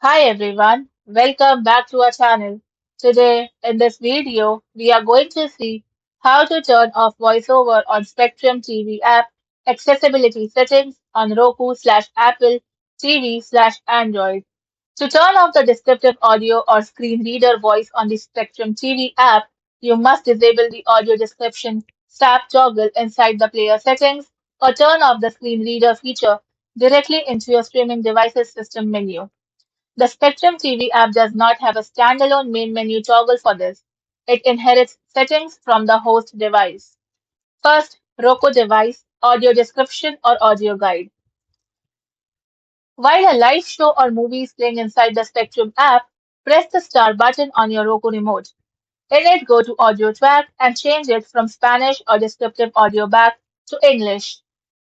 Hi everyone, welcome back to our channel. Today in this video, we are going to see how to turn off VoiceOver on Spectrum TV app accessibility settings on Roku slash Apple TV slash Android. To turn off the descriptive audio or screen reader voice on the Spectrum TV app, you must disable the audio description tab toggle inside the player settings or turn off the screen reader feature directly into your streaming device's system menu. The Spectrum TV app does not have a standalone main menu toggle for this. It inherits settings from the host device. First, Roku device, audio description or audio guide. While a live show or movie is playing inside the Spectrum app, press the star button on your Roku remote. In it, go to audio track and change it from Spanish or descriptive audio back to English.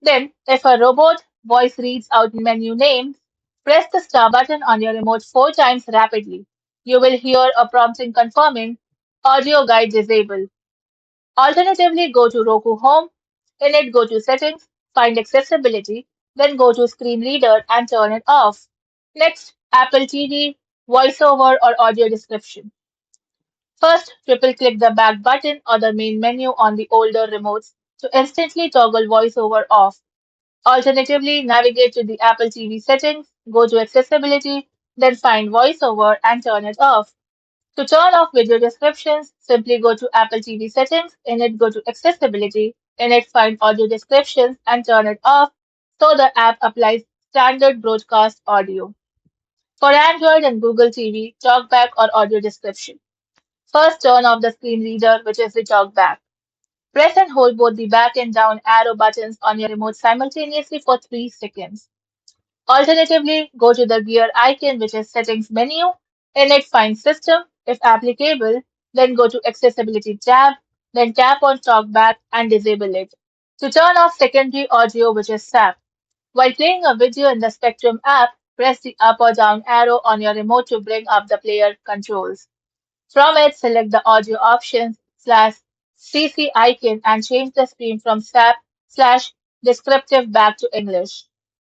Then, if a robot voice reads out menu names, press the star button on your remote 4 times rapidly. You will hear a prompting confirming audio guide disabled. Alternatively, go to Roku Home. In it, go to Settings, find Accessibility, then go to Screen Reader and turn it off. Next, Apple TV, VoiceOver or audio description. First, triple-click the back button or the main menu on the older remotes to instantly toggle VoiceOver off. Alternatively, navigate to the Apple TV settings, go to Accessibility, then find VoiceOver and turn it off. To turn off video descriptions, simply go to Apple TV settings, in it go to Accessibility, in it find audio descriptions and turn it off so the app applies standard broadcast audio. For Android and Google TV, TalkBack or audio description. First, turn off the screen reader, which is the TalkBack. Press and hold both the back and down arrow buttons on your remote simultaneously for 3 seconds. Alternatively, go to the gear icon, which is Settings menu. In it, find System, if applicable, then go to Accessibility tab, then tap on TalkBack and disable it. To turn off secondary audio, which is SAP. While playing a video in the Spectrum app, press the up or down arrow on your remote to bring up the player controls. From it, select the audio options slash CC icon and change the stream from SAP slash descriptive back to English.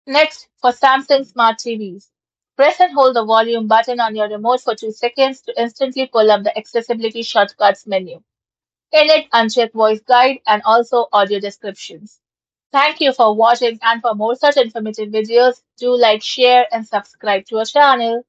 Next, for Samsung Smart TVs, press and hold the volume button on your remote for 2 seconds to instantly pull up the accessibility shortcuts menu. In it, uncheck voice guide and also audio descriptions. Thank you for watching, and for more such informative videos, do like, share and subscribe to our channel.